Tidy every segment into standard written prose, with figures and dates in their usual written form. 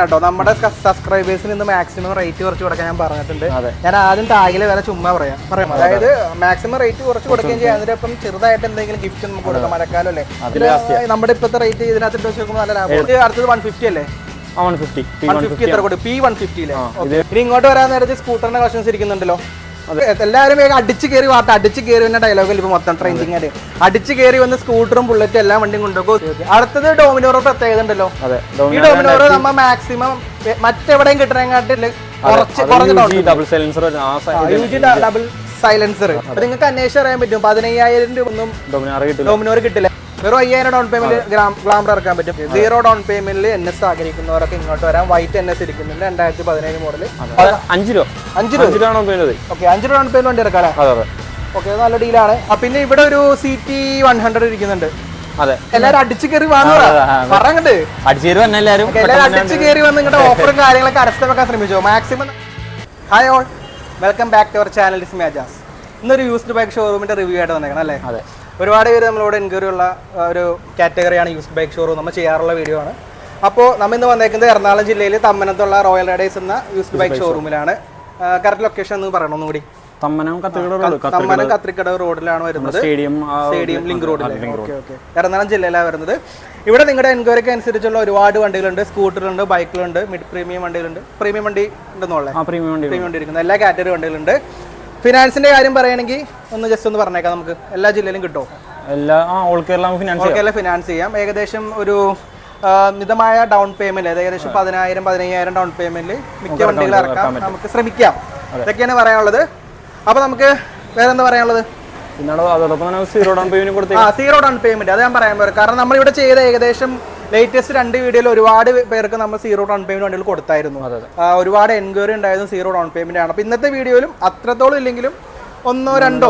കേട്ടോ നമ്മുടെ സബ്സ്ക്രൈബേഴ്സിന് ഇന്ന് മാക്സിമം റേറ്റ് കുറച്ച് കൊടുക്കാൻ ഞാൻ പറഞ്ഞിട്ടുണ്ട്. ഞാൻ ആദ്യം ടാഗിൽ വരെ ചുമ്മാ പറയാം. അതായത് മാക്സിമം റേറ്റ് കുറച്ച് കൊടുക്കുകയും ചെയ്യാം. അതിനൊപ്പം ചെറുതായിട്ട് എന്തെങ്കിലും ഗിഫ്റ്റ് നമുക്ക് കൊടുക്കാം. മഴക്കാലം അല്ലേ, നമ്മുടെ ഇപ്പോഴത്തെ റേറ്റ് ഇതിനകത്ത് ഇട്ട് വെക്കുമ്പോൾ നല്ല ലാഭം. അടുത്തത് 150 അല്ലേ, 150 എത്ര കൊടുക്കും? P150 അല്ലേ. ഇനി ഇങ്ങോട്ട് വരാൻ നേരത്തെ സ്കൂട്ടറിന്റെ കളക്ഷൻസ് ഇരിക്കുന്നുണ്ടല്ലോ. എല്ലാവരും വേഗം അടിച്ചു കയറി വാർത്ത, അടിച്ചു കയറി വന്ന ഡയലോഗിൽ ഇപ്പൊ മൊത്തം ട്രെൻഡിങ് ആയിട്ട് അടിച്ചു കയറി വന്ന് സ്കൂട്ടറും ബുള്ളറ്റും എല്ലാ വണ്ടിയും കൊണ്ടുപോകും. അടുത്തത് ഡോമിനോർ പ്രത്യേകത ഉണ്ടല്ലോ. ഈ ഡോമിനോർ നമ്മ മാക്സിമം മറ്റെവിടെയും കിട്ടണേക്കാട്ടിൽ ഡബിൾ സൈലൻസർ നിങ്ങൾക്ക് അന്വേഷിച്ച് അറിയാൻ പറ്റും. 15,000 രൂപ ഒന്നും ഡോമിനോർ കിട്ടില്ല. വെറും 5,000 ഡൗൺ പേയ്മെന്റ് ഗ്ലാമർ ഇറക്കാൻ പറ്റും. 0 ഡൗൺ പേയ്മെന്റിൽ NS ആഗ്രഹിക്കുന്നവരൊക്കെ ഇങ്ങോട്ട് വരാം. വൈറ്റ് NS ഇരിക്കുന്നുണ്ട്, 2017 മോഡൽ. 5 രൂപ ഓക്കെ, 5 രൂപ ഡൗൺ പേയ്മെന്റ് വണ്ടി ഇറക്കാം. ഓക്കെ, നല്ല ഡീലാണ്. പിന്നെ ഇവിടെ ഒരു CT 100 ഇരിക്കുന്നുണ്ട്. എല്ലാരും അടിച്ചു കയറി പറഞ്ഞിട്ട് എല്ലാരും അടിച്ചു കയറി വന്ന് ഇങ്ങോട്ട് ഓഫറും കാര്യങ്ങളൊക്കെ അരസ്ഥ ശ്രമിച്ചോ maximum. Hi all, welcome back to our channel. Is Majas. ഇന്നൊരു യൂസ്ഡ് ബൈക്ക് ഷോറൂമിന്റെ റിവ്യൂ ആയിട്ട് വന്നേക്കണം അല്ലേ. ഒരുപാട് പേര് നമ്മളോട് എൻക്വയറി ഉള്ള ഒരു കാറ്റഗറിയാണ് യൂസ്ഡ് ബൈക്ക് ഷോറൂം. നമ്മൾ ചെയ്യാറുള്ള വീഡിയോ ആണ്. അപ്പോൾ നമ്മൾ ഇന്ന് വന്നേക്കുന്നത് എറണാകുളം ജില്ലയിൽ തമ്മനത്തുള്ള റോയൽ റൈഡേഴ്സ് എന്ന യൂസ്ഡ് ബൈക്ക് ഷോറൂമിലാണ്. കറക്റ്റ് ലൊക്കേഷൻ എന്ന് പറയണം ഒന്നുകൂടി. തമ്മനം കത്രിക്കടവ് റോഡിലാണ് വരുന്നത്. സ്റ്റേഡിയം ലിങ്ക് റോഡിൽ. എറണാകുളം ജില്ലയിലാണ് വരുന്നത്. ഇവിടെ നിങ്ങളുടെ എൻക്വയറിക്ക് അനുസരിച്ചുള്ള ഒരുപാട് വണ്ടികളുണ്ട്. സ്കൂട്ടറുണ്ട്, ബൈക്കുകളുണ്ട്, മിഡ് പ്രീമിയം വണ്ടികളുണ്ട്. പ്രീമിയം വണ്ടി ഉണ്ടെന്നുള്ളത് പ്രീമിയം വണ്ടി ഇരിക്കുന്നത് എല്ലാ കാറ്റഗറി വണ്ടികളുണ്ട്. ഫിനാൻസിന്റെ കാര്യം പറയുകയാണെങ്കിൽ ഒന്ന് ജസ്റ്റ് ഒന്ന് പറഞ്ഞേക്കാം. നമുക്ക് എല്ലാ ജില്ലയിലും കിട്ടുമോ? ഓൾ കേരള ഫിനാൻസ് ചെയ്യാം. ഏകദേശം ഒരു മിതമായ ഡൗൺ പേയ്മെന്റ്, ഏകദേശം 10,000-15,000 ഡൗൺ പേയ്മെന്റിൽ മിക്ക വണ്ടികൾ ഇറക്കാം. നമുക്ക് ശ്രമിക്കാം. ഇതൊക്കെയാണ് പറയാനുള്ളത്. അപ്പൊ നമുക്ക് വേറെ എന്താ പറയാനുള്ളത്? സീറോ ഡൗൺ പേയ്മെന്റ് അത് ഞാൻ പറയാൻ പറ്റും. കാരണം നമ്മളിവിടെ ചെയ്ത ഏകദേശം ലേറ്റസ്റ്റ് 2 വീഡിയോയിൽ ഒരുപാട് പേർക്ക് നമ്മൾ സീറോ ഡൗൺ പേയ്മെന്റ് വണ്ടികൾ കൊടുത്തായിരുന്നു. ഒരുപാട് എൻക്വയറി ഉണ്ടായിരുന്നു സീറോ ഡൗൺ പേയ്മെന്റ് ആണ്. അപ്പൊ ഇന്നത്തെ വീഡിയോയിലും അത്രത്തോളം ഇല്ലെങ്കിലും 1, 2,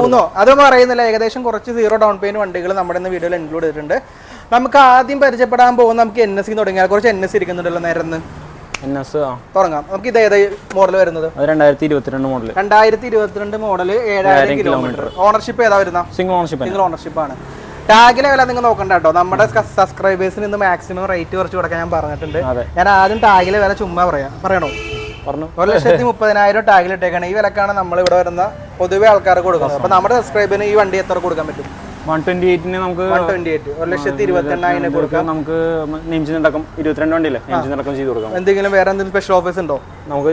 3 അതൊന്നും അറിയുന്നില്ല. ഏകദേശം കുറച്ച് സീറോ ഡൗൺ പേയ്മെന്റ് വണ്ടികൾ നമ്മുടെ ഇന്ന് വീഡിയോയിൽ ഇൻക്ലൂഡ് ചെയ്തിട്ടുണ്ട്. നമുക്ക് ആദ്യം പരിചയപ്പെടാൻ പോകുന്ന നമുക്ക് NS തുടങ്ങിയാൽ കുറച്ച് NS ഇരിക്കുന്നുണ്ടല്ലോ. നേരം തുടങ്ങാം. നമുക്ക് ഇത് ഏത് മോഡൽ വരുന്നത്? 2022 മോഡൽ. 2022 model, 7,000 kilometre. ഓണർഷിപ്പ് ഏതാ വരുന്ന? സിംഗിൾ ഓണർഷിപ്പ് ആണ്. ടാഗിലെ വില നിങ്ങൾ നോക്കണ്ട കേട്ടോ. നമ്മുടെ സബ്സ്ക്രൈബേഴ്സിന് ഇന്ന് മാക്സിമം റേറ്റ് കുറച്ച് കൊടുക്കാൻ ഞാൻ പറഞ്ഞിട്ടുണ്ട്. ഞാൻ ആദ്യം ടാഗിലെ വില ചുമ്മാ പറയണോ? 1,30,000 ടാഗിലിട്ടേക്കാണ്. ഈ വിലക്കാണ് നമ്മൾ ഇവിടെ വരുന്ന പൊതുവെ ആൾക്കാർക്ക് കൊടുക്കുന്നത്. അപ്പൊ നമ്മുടെ സബ്സ്ക്രൈബറിന് ഈ വണ്ടി എത്ര കൊടുക്കാൻ പറ്റും? 128 നമുക്ക് 1,28,000 കൊടുക്കാം. നമുക്ക് 22 വണ്ടിയില്ലേ, ചെയ്ത് കൊടുക്കാം. എന്തെങ്കിലും വേറെ എന്തെങ്കിലും സ്പെഷ്യൽ ഓഫേഴ്സ് ഉണ്ടോ? നമുക്ക്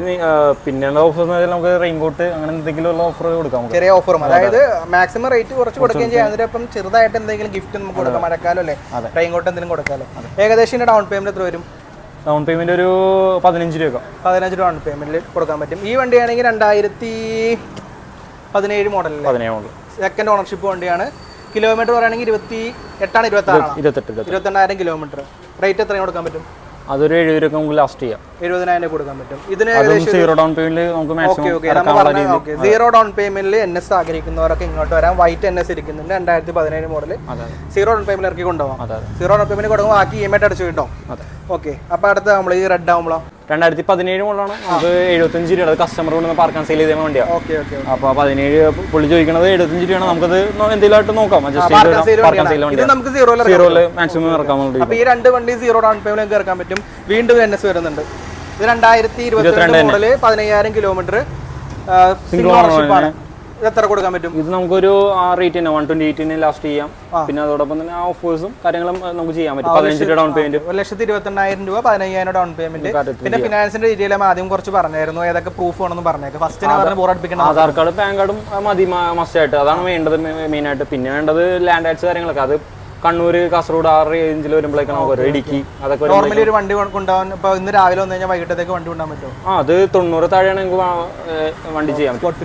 പിന്നെ ഓഫർ നമുക്ക് റെയിൻകോട്ട് അങ്ങനെ എന്തെങ്കിലും ഉള്ള ഓഫർ കൊടുക്കാം. ചെറിയ ഓഫറും, അതായത് മാക്സിമം റേറ്റ് കുറച്ച് കൊടുക്കുകയും ചെയ്യാം. അതിനൊപ്പം ചെറുതായിട്ട് എന്തെങ്കിലും ഗിഫ്റ്റ് നമുക്ക് കൊടുക്കാം. മഴക്കാലം അല്ലേ, റെയിൻകോട്ട് എന്തെങ്കിലും കൊടുക്കാമല്ലോ. ഏകദേശം ഡൗൺ പേയ്മെന്റ് എത്ര വരും? ഡൗൺ പേയ്മെന്റ് ഒരു 15 രൂപ. 15 ഡൗൺ പേയ്മെന്റിൽ കൊടുക്കാൻ പറ്റും. ഈ വണ്ടിയാണെങ്കിൽ 2017 മോഡൽ, സെക്കൻഡ് ഓണർഷിപ്പ് വണ്ടിയാണ്. കിലോമീറ്റർ പറയുകയാണെങ്കിൽ 28,000 കിലോമീറ്റർ. റേറ്റ് എത്രയും കൊടുക്കാൻ പറ്റും? അതൊരു 70 രൂപ നമുക്ക് ലാസ്റ്റ് ചെയ്യാം. 70,000 കൊടുക്കാൻ പറ്റും. ഇതിന് സീറോ ഡൗൺ പേയ്മെന്റിൽ നമുക്ക് സീറോ ഡൗൺ പേയ്മെന്റിൽ NS ആഗ്രഹിക്കുന്നവരൊക്കെ ഇങ്ങോട്ട് വരാം. വൈറ്റ് NS ഇരിക്കുന്നുണ്ട്, 2017 മോഡൽ. സീറോ ഡൗൺ പേയ്മെന്റ് ഇറക്കി കൊണ്ടുപോകാം. സീറോ ഡൗൺ പേയ്മെന്റ് കൊടുക്കുമ്പോൾ ബാക്കി EMI അടച്ചു കിട്ടും. ഓക്കെ, അപ്പൊ അടുത്ത നമ്മൾ ഈ റെഡ് ആവുമ്പോഴോ 2017 മോഡലാണ്. നമുക്ക് 75 രൂപ കസ്റ്റമർ കൊണ്ട് പാർക്കാൻ സെയിൽ ചെയ്ത വണ്ടിയാണ്. അപ്പൊ 17 പുള്ളി ചോദിക്കുന്നത് 75 രൂപയാണ്. നമുക്കത് എന്തെങ്കിലും നോക്കാം. മാക്സിമം ഇറക്കാൻ. അപ്പൊ ഈ 2 വണ്ടി സീറോ ഡൗൺ പേയ്മെന്റ് ഇറക്കാൻ പറ്റും. വീണ്ടും NS വരുന്നുണ്ട്. ഇത് 2022 മോഡല്, 15,000 കിലോമീറ്റർ, സിംഗിൾ ഓണർഷിപ്പ് ആണ്. എത്ര കൊടുക്കാൻ പറ്റും? ഇത് നമുക്കൊരു റേറ്റ് തന്നെ 128 ലാസ്റ്റ് ചെയ്യാം. പിന്നെ അതോടൊപ്പം തന്നെ ഓഫേഴ്സും കാര്യങ്ങളും നമുക്ക് ചെയ്യാൻ പറ്റും. 15 രൂപ ഡൗൺ പേയ്മെന്റ്, 1,28,000 രൂപ, 15,000 ഡൗൺ പേയ്മെന്റ്. പിന്നെ ഫിനാൻസിന്റെ ഡീറ്റെയിൽ ആദ്യം കുറച്ച് പറഞ്ഞായിരുന്നു. ഏതൊക്കെ പ്രൂഫ് വേണമെന്ന് പറഞ്ഞേക്ക്. ഫസ്റ്റ് ബോറടിപ്പിക്കണം. ആധാർ കാർഡ്, പാൻ കാർഡും മതി മസ്റ്റ് ആയിട്ട്. അതാണ് വേണ്ടത് മെയിൻ ആയിട്ട്. പിന്നെ വേണ്ടത് ലാൻഡ് ആഡ്സ് കാര്യങ്ങളൊക്കെ. അത് കണ്ണൂർ, കാസർഗോഡ് ആ റേഞ്ചിൽ വരുമ്പോഴേക്കാണ് ഇടുക്കി. അതൊക്കെ നോർമലി ഒരു വണ്ടി കൊണ്ടുപോകാൻ ഇപ്പൊ ഇന്ന് രാവിലെ വന്നു കഴിഞ്ഞാൽ വൈകിട്ടത്തേക്ക് വണ്ടി കൊണ്ടുപോകാൻ പറ്റുമോ? അത് 90 താഴെയാണ് വണ്ടി ചെയ്യാം. സ്പോർട്ട്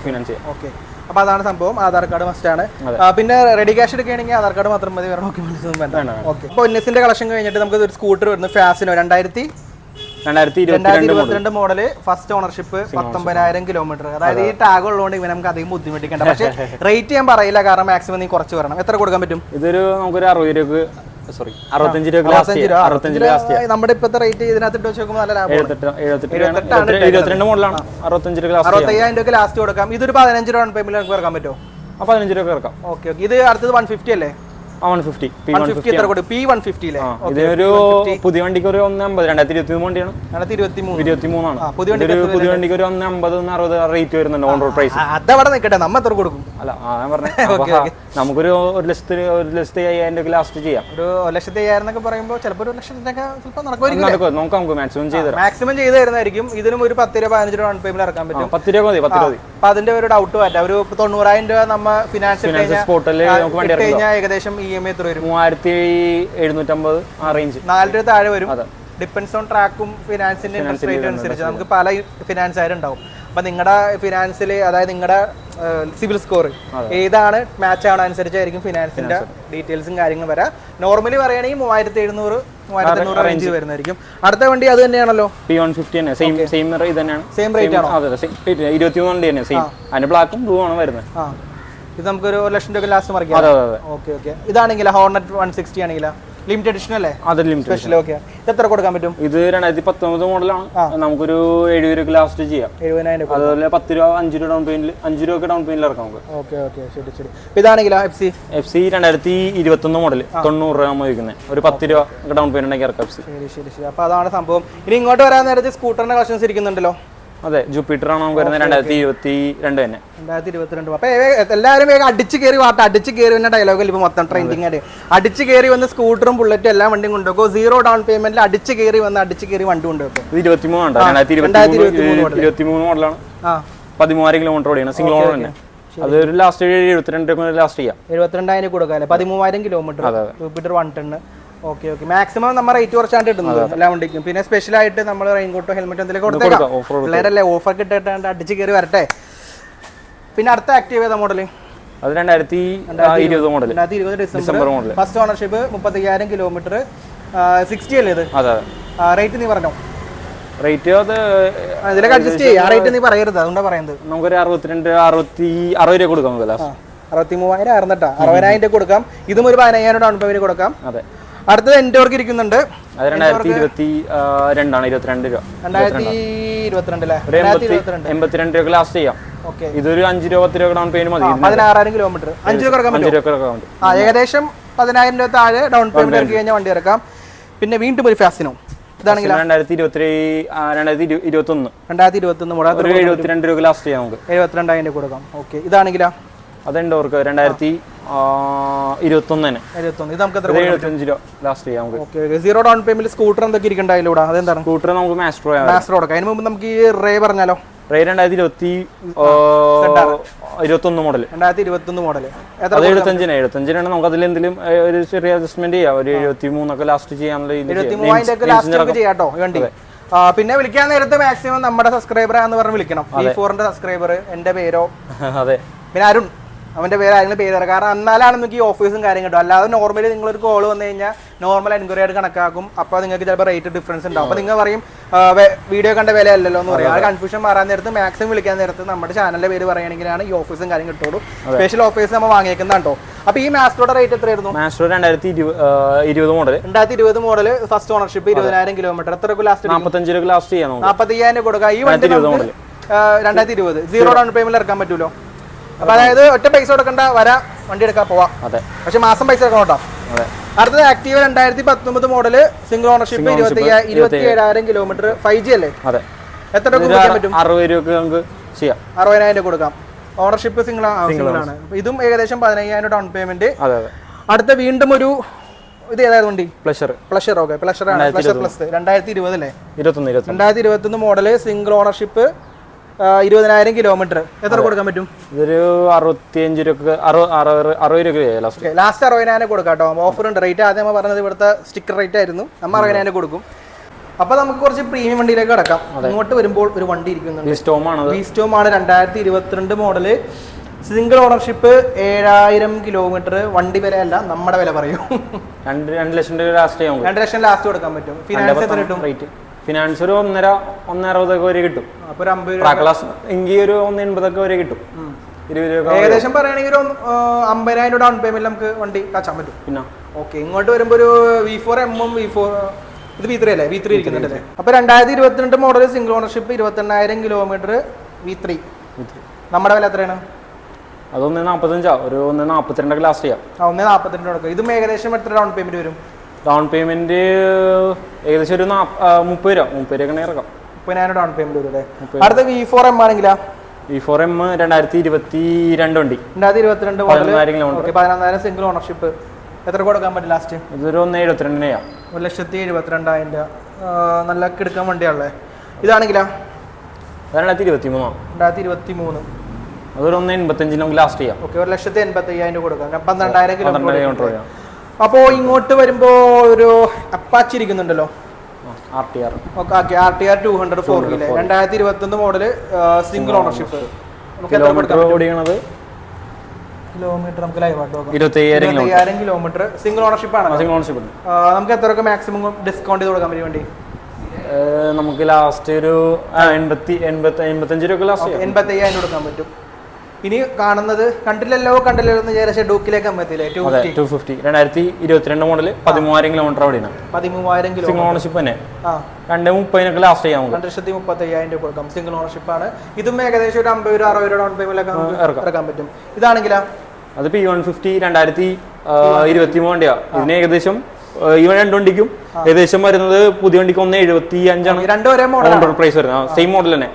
ഫിനാൻസ് ചെയ്യാം. ഓക്കെ, അപ്പൊ അതാണ് സംഭവം. ആധാർ കാർഡ് മസ്റ്റ് ആണ്. പിന്നെ റെഡി ക്യാഷ് എടുക്കുകയാണെങ്കിൽ ആധാർ കാർഡ് മാത്രം മതി, വേറെ ഡോക്യുമെന്റ്സ് ഒന്നും വേണ്ട. ഓക്കെ, അപ്പൊ NSന്റെ കളക്ഷൻ കഴിഞ്ഞിട്ട് നമുക്ക് ഒരു സ്കൂട്ടർ വരുന്നത് Fascino 2022 model, first ownership, 19,000 kilometre. അതായത് ഈ ടാഗ് ഉള്ളതുകൊണ്ട് ഇവ നമുക്ക് അധികം ബുദ്ധിമുട്ടിക്കേണ്ട. പക്ഷേ റേറ്റ് ഞാൻ പറയില്ല, കാരണം മാക്സിമം നീ കുറച്ച് വരണം. എത്ര കൊടുക്കാൻ പറ്റും? ഇതൊരു നമുക്കൊരു 60 രൂപ, 65 രൂപ. നമ്മുടെ ഇപ്പോഴത്തെ റേറ്റ് ഇതിനകത്ത് ഇട്ട് വെച്ച് നല്ല ലാഭം. 22 മോഡലാണ്. 65,000 രൂപ ലാസ്റ്റ് കൊടുക്കാം. ഇതൊരു 15 രൂപ പേയ്മെന്റ് ഇറക്കാൻ പറ്റുമോ? 15 രൂപ ഇറക്കാം. ഓക്കെ, ഇത് അടുത്തത് 150 അല്ലേ? 150 150 എത്ര കൊടുക്കും? P150 ല്ലേ? ഇതൊരു പുതിയ വണ്ടിക്ക് ഒരു 150, 2023 വണ്ടിയാണ്. 2023 ആണ്. പുതിയ വണ്ടിക്ക് ഒരു 150 160 റേറ്റ് വരുന്നുണ്ട് ഓൺ റോഡ് പ്രൈസ്. അതവിടെ നിൽക്കട്ടെ, നമ്മ എത്ര കൊടുക്കും? അല്ല ഞാൻ പറഞ്ഞത് നമുക്കൊരു 1,50,000 രൂപ ലാസ്റ്റ് ചെയ്യാം. ഒരു 1,50,000 എന്നൊക്കെ പറയുമ്പോൾ ചിലപ്പോൾ 1,00,000 ചിലപ്പോൾ നടക്കുമായിരിക്കും. നമുക്ക് മാക്സിമം ചെയ്ത് തരുന്നതായിരിക്കും. ഇതിനും ഒരു 10 രൂപ 15 രൂപ ഡൗൺ പേയ്മെന്റ് ഇറക്കാൻ പറ്റും. 10 രൂപ മതി. അപ്പൊ അതിന്റെ ഒരു ഡൗട്ട് മാറ്റാം. ഒരു 90,000 രൂപ നമ്മ ഫിനാൻസ് കഴിഞ്ഞാൽ ഏകദേശം EMI എത്ര വരും? 3,750 ആ റേഞ്ച്. 4 രൂപ താഴെ വരും. ഡിപ്പെൻസ് ഓൺ ട്രാക്കും ഫിനാൻസിന്റെ ഇൻട്രസ്റ്റ് റേറ്റ് അനുസരിച്ച് നമുക്ക് പല ഫിനാൻസ് ആയിട്ടുണ്ടാവും. അപ്പൊ നിങ്ങളുടെ ഫിനാൻസിൽ, അതായത് നിങ്ങളുടെ സിവിൽ സ്കോർ ഏതാണ് മാച്ച് ആവണ അനുസരിച്ചായിരിക്കും ഫിനാൻസിന്റെ ഡീറ്റെയിൽസും കാര്യങ്ങളും വരാം. നോർമലി പറയുകയാണെങ്കിൽ 3,700 3,800 റേഞ്ച് വരുന്നതായിരിക്കും. അടുത്ത വണ്ടി അത് തന്നെയാണല്ലോ, P150 തന്നെ. സെയിം ഇത് തന്നെയാണ്. സെയിം റേറ്റ് ആണോ? അതെ, 23 വണ്ടി തന്നെ സെയിം. അതിന് ബ്ലാക്കും ബ്ലൂ ആണ് വരുന്നത്. ഇത് നമുക്കൊരു 1,00,000 രൂപ ലാസ്റ്റ് മറിക്കാം. ഓക്കെ. ഇതാണെങ്കിൽ ഹോർണറ്റ് 160 ആണെങ്കിലോ ലിമിറ്റഡ് എഡിഷൻ അല്ലേ? സ്പെഷ്യൽ. ഓക്കെ. ഇത് എത്ര കൊടുക്കാൻ പറ്റും? ഇത് 2019 മോഡലാണ്. നമുക്കൊരു 70 രൂപ ലാസ്റ്റ് ചെയ്യാം. 70,000. അതുപോലെ 10 രൂപ 5 രൂപ ഡൗൺ പേയ്മെന്റ്, 5 രൂപ ഡൗൺ പേയ്മെന്റ് ഇറക്കാം നമുക്ക്. ഓക്കെ. ശരി. ഇതാണെങ്കിലോ FC 2021 മോഡൽ 90 രൂപ നമ്മൾ വയ്ക്കുന്നത്. ഒരു 10 രൂപ ഡൗൺ പേയ്മെന്റ് ഒക്കെ ഇറക്കാം. ശരി. അപ്പൊ അതാണ് സംഭവം. ഇനി ഇങ്ങോട്ട് വരാൻ നേരത്തെ സ്കൂട്ടറിന്റെ കളക്ഷൻസ് ഇരിക്കുന്നുണ്ടല്ലോ. അതെ, ജൂപ്പിറ്റർ ആണ് നമുക്ക് വരുന്നത്. 2022 തന്നെ. 2022. അപ്പൊ എല്ലാവരും വേഗം അടിച്ചു കയറി വന്ന ഡയലോഗിൽ ഇപ്പൊ മൊത്തം ട്രെൻഡിങ് ആയിട്ട് അടിച്ചു കയറി വന്ന് സ്കൂട്ടറും ബുള്ളറ്റും എല്ലാ വണ്ടിയും കൊണ്ടുവെക്കും. 0 ഡൗൺ പേയ്മെന്റിൽ അടിച്ചു കയറി വണ്ടി കൊണ്ടുവെക്കും. 2023 മോഡലാണ്. 13,000 കിലോമീറ്റർ ഓടിയാണ്. സിംഗിൾ ഓണർ തന്നെ. അതൊരു ലാസ്റ്റ് 72 രൂപ ലാസ്റ്റ് ചെയ്യാം. 72,000 കൊടുക്കാം അല്ലേ? 13,000 കിലോമീറ്റർ ജൂപ്പിറ്റർ 110. ഓക്കെ. മാക്സിമം നമ്മൾ റേറ്റ് കുറച്ചാണ്ട് കിട്ടുന്നത് എല്ലാ വണ്ടിക്കും. പിന്നെ സ്പെഷ്യൽ ആയിട്ട് നമ്മൾ റെയിൻകോട്ടോ ഹെൽമെറ്റോ എന്തെങ്കിലും കൊടുത്തേക്കാം. പിള്ളേരല്ലേ ഓഫർ കിട്ടിയിട്ട് അടിച്ച് കയറി വരട്ടെ. പിന്നെ അടുത്ത ആക്റ്റീവ് ഏതാ മോഡല്? അത് 2020 model. 2020 December model. First ownership, 35,000 kilometre, 60 അല്ലേ ഇത്? അതെ. റേറ്റ് നീ പറഞ്ഞോ? റേറ്റ് അത് ഇതിലൊക്കെ അഡ്ജസ്റ്റ് ചെയ്യാം. ആ റേറ്റ് നീ പറയരുത്, അതുകൊണ്ടാണ് പറയുന്നത്. നമുക്കൊരു 60 രൂപ കൊടുക്കാം. 63,000 ആയിരുന്നട്ടാ. 60,000 കൊടുക്കാം. ഇതും ഒരു 15,000 ഡൗൺ പേയ്മെന്റ് കൊടുക്കാം. അതെ. അടുത്തത് എൻഡോർക്ക് ഇരിക്കുന്നുണ്ട്. 2022 22 രൂപ. 2022 അല്ലേ? 82 രൂപ ലാസ്റ്റ് ചെയ്യാം. ഇതൊരു 5 രൂപ 10 രൂപ ഡൗൺ പേയ്മെന്റ് മതി. 16,000 കിലോമീറ്റർ 5 രൂപ കൊടുക്കാൻ പറ്റും. ഏകദേശം 10,000 രൂപ താഴെ ഡൗൺ പേയ്മെന്റ് ഇറക്കി കഴിഞ്ഞാൽ വണ്ടി ഇറക്കാം. പിന്നെ വീണ്ടും ഒരു ഫാസിനോ. ഇതാണെങ്കിൽ 2021 മോഡൽ. 72 രൂപ ലാസ്റ്റ് ചെയ്യാം നമുക്ക്. 72,000 കൊടുക്കാം. ഓക്കെ. ഇതാണെങ്കിലോ? അതെൻഡോർക്ക് 2021 തന്നെ. ഇത് നമുക്ക് 75 രൂപ ലാസ്റ്റ് ചെയ്യാം നമുക്ക്. ഓക്കെ. 0 ഡൗൺ പേയ്മെന്റ് സ്കൂട്ടർ എന്തൊക്കെ ഇരിക്കണ്ടായില്ല? അതെന്താണ്? സ്കൂട്ടർ നമുക്ക് മാസ്റ്റർ കൊടുക്കാം. അതിന് മുമ്പ് നമുക്ക് ഈ റേ പറഞ്ഞാലോ? Ray 2021 model. 2021 മോഡൽ. 75 നമുക്ക് അതിൽ എന്തെങ്കിലും ഒരു ചെറിയ അഡ്ജസ്റ്റ്മെന്റ് ചെയ്യാം. ഒരു 73 ഒക്കെ ലാസ്റ്റ് ചെയ്യാനുള്ള 73,000 ലാസ്റ്റ് ചെയ്യാട്ടോ വണ്ടി. പിന്നെ വിളിക്കാൻ നേരത്തെ മാക്സിമം നമ്മുടെ സബ്സ്ക്രൈബർ ആണെന്ന് പറഞ്ഞ് വിളിക്കണം. V4ന്റെ സബ്സ്ക്രൈബർ, എന്റെ പേരോ. അതെ. പിന്നെ അരുൺ, അവന്റെ പേര് ആരെങ്കിലും പേര് തരാം. കാരണം എന്നാലാണ് നിങ്ങൾക്ക് ഈ ഓഫേഴ്സും കാര്യം കിട്ടും. അല്ലാതെ നോർമലി നിങ്ങളൊരു കോൾ വന്നു കഴിഞ്ഞാൽ നോർമൽ എൻക്വയറി ആയിട്ട് കണക്കാക്കും. അപ്പോൾ നിങ്ങൾക്ക് ചിലപ്പോൾ റേറ്റ് ഡിഫറൻസ് ഉണ്ടാവും. അപ്പോൾ നിങ്ങൾ പറയും വീഡിയോ കണ്ട വില അല്ലല്ലോ എന്ന് പറയും. ആ കൺഫ്യൂഷൻ മാറാൻ നേരത്ത് മാക്സിമം വിളിക്കാൻ നേരത്ത് നമ്മുടെ ചാനലിന്റെ പേര് പറയുകയാണെങ്കിലാണ് ഈ ഓഫേഴ്സും കാര്യം കിട്ടുള്ളൂ. സ്പെഷ്യൽ ഓഫേഴ്സ് നമ്മൾ വാങ്ങിയേക്കുന്നതാണ്ടോ. അപ്പോൾ ഈ മാസ്റ്ററുടെ റേറ്റ് എത്രയായിരുന്നു? Master 2020 model. 2020 model. First ownership, 20,000 kilometre. എത്ര ലാസ്റ്റ്? 45 രൂപ ലാസ്റ്റ് ചെയ്യാം. 45,000 കൊടുക്കുക. ഈ വണ്ടി 2020 0 ഡൗൺ പേയ്മെന്റ് ഇറക്കാൻ പറ്റുമല്ലോ. അപ്പൊ അതായത് ഒറ്റ പൈസ കൊടുക്കണ്ട, വണ്ടി എടുക്കാൻ പോവാം. പക്ഷെ മാസം പൈസ എടുക്കണം കേട്ടോ. അടുത്തത് Activa 2019 model, single ownership, 27,000 kilometre, 5G അല്ലേ? എത്ര രൂപ കൊടുക്കാൻ പറ്റും? 60 രൂപ നമുക്ക് ചെയ്യാം. 60,000 കൊടുക്കാം. ഓണർഷിപ്പ് സിംഗിൾ ആണ്. ഇതും ഏകദേശം 15,000 ഡൗൺ പേയ്മെന്റ്. അടുത്ത വീണ്ടും ഒരു ഇത് ഏതായത് വണ്ടി? പ്ലഷർ. ഓക്കെ. പ്ലഷർ ആണ്. പ്ലഷർ പ്ലസ് 2020 അല്ലേ? 2021 മോഡല്, സിംഗിൾ ഓണർഷിപ്പ്, 20,000 കിലോമീറ്റർ. എത്ര കൊടുക്കാൻ പറ്റും? ഇതൊരു 65 രൂപ 60 രൂപ ലാസ്റ്റ് 60,000 കൊടുക്കാം കേട്ടോ. ഓഫർ ഉണ്ട്. റേറ്റ് ആദ്യം പറഞ്ഞത് ഇവിടുത്തെ സ്റ്റിക്കർ റേറ്റ് ആയിരുന്നു. നമ്മൾ 60,000 കൊടുക്കും. അപ്പൊ നമുക്ക് കുറച്ച് പ്രീമിയം വണ്ടിയിലേക്ക് കിടക്കാം. ഇങ്ങോട്ട് വരുമ്പോൾ ഒരു വണ്ടി ഇരിക്കുന്നുണ്ട്. V-Storm ആണ്. 2022 മോഡല്, സിംഗിൾ ഓണർഷിപ്പ്, 7,000 കിലോമീറ്റർ. വണ്ടി വില അല്ല, നമ്മുടെ വില പറയും. 2 ലക്ഷം രൂപ ലാസ്റ്റ് ചെയ്യാം. 2 ലക്ഷം ലാസ്റ്റ് കൊടുക്കാൻ പറ്റും. ഫിനാൻസ് എത്ര കിട്ടും? ഫിനാൻസ് ഒരു 1.5 വരെ കിട്ടും. അപ്പൊ ഒരു 50 എങ്കിൽ ഒരു 1.80 വരെ കിട്ടും. ഏകദേശം പറയുകയാണെങ്കിൽ ഒരു 50,000 ഡൗൺ പേയ്മെന്റ് നമുക്ക് വണ്ടി കാച്ചാൻ പറ്റും. പിന്നെ ഓക്കെ. ഇങ്ങോട്ട് വരുമ്പോൾ ഒരു V4 V4 ഇത് V3 അല്ലേ? V3 ഇരിക്കുന്നുണ്ടല്ലേ? അപ്പൊ 2022 model, single ownership, 28,000 kilometre, V3. നമ്മുടെ വില എത്രയാണ്? അത് 1.45 ഒരു 1.42 ലാസ്റ്റ് ചെയ്യാം. 1.42 കൊടുക്കും. ഇതും ഏകദേശം എത്ര ഡൗൺ പേയ്മെന്റ് വരും? ഡൗൺ പേയ്മെന്റ് ഏകദേശം ഒരു 30 രൂപ ഇറക്കാം. 30,000 ഡൗൺ പേയ്മെന്റ് വരും അല്ലേ? അടുത്ത V4M ആണെങ്കിലാ? V4M 2022 വണ്ടി, 2022 മോഡൽ, 11,000 സിംഗിൾ ഓണർഷിപ്പ്. എത്ര കൊടുക്കാൻ പറ്റും ലാസ്റ്റ്? ഇതൊരു 1.72 ചെയ്യാം. 1,72,000 രൂപ. നല്ല കിടക്കാൻ വണ്ടിയാണല്ലേ. ഇതാണെങ്കിലാ? 2023 അതൊരു 1.85 നമുക്ക് ലാസ്റ്റ് ചെയ്യാം. ഓക്കെ, 1,85,000 കൊടുക്കാം. 12,000 കിലോമീറ്റർ. അപ്പോ ഇങ്ങോട്ട് വരുമ്പോ ഒരു അപ്പാച്ചി ഇരിക്കുന്നുണ്ടല്ലോ, RTR. Okay, RTR 200 4 2021 model, single ownership. Kilometre ഓടിക്കണത് കിലോമീറ്റർ നമുക്ക് ലൈവ് ആയിട്ട് നോക്കാം. 25,000 കിലോമീറ്റർ. സിംഗിൾ ഓണർഷിപ്പ് ആണ്. നമുക്ക് എത്രയൊക്കെ മാക്സിമം ഡിസ്കൗണ്ട് ചെയ്ത് കൊടുക്കാൻ വേണ്ടി? നമുക്ക് ലാസ്റ്റ് ഒരു 85 രൂപ ലാസ്റ്റ് 85,000 കൊടുക്കാൻ പറ്റും. ഇനി കാണുന്നത് കണ്ടില്ലല്ലോ എന്ന് വിചാരിച്ച ഡൂക്കിലേക്ക് അമ്പത്തില്ലേ 250 2022 മോഡല്, 13,000 കിലോമീറ്റർ ഓടിയാണ്. 13,000 സിംഗിൾ ഓണർഷിപ്പ് തന്നെ. 2.30 ലാസ്റ്റ് ചെയ്യാം. 2,35,000 രൂപ കൊടുക്കാം. സിംഗിൾ ഓണർഷിപ്പ് ആണ്. ഇതും ഏകദേശം ഒരു 50 60 ഡൗൺ പേയ്മെന്റിലൊക്കെ ഇറക്കാൻ പറ്റും. ഇതാണെങ്കിലാ? അത് P150 2023 വണ്ടിയാ. ഇതിന് ഏകദേശം ഈ രണ്ട് വണ്ടിക്കും ഏകദേശം വരുന്നത് പുതിയ വണ്ടിക്ക് 1.75 രണ്ടുപേരെ പ്രൈസ് വരുന്നത്. സെയിം മോഡൽ തന്നെ.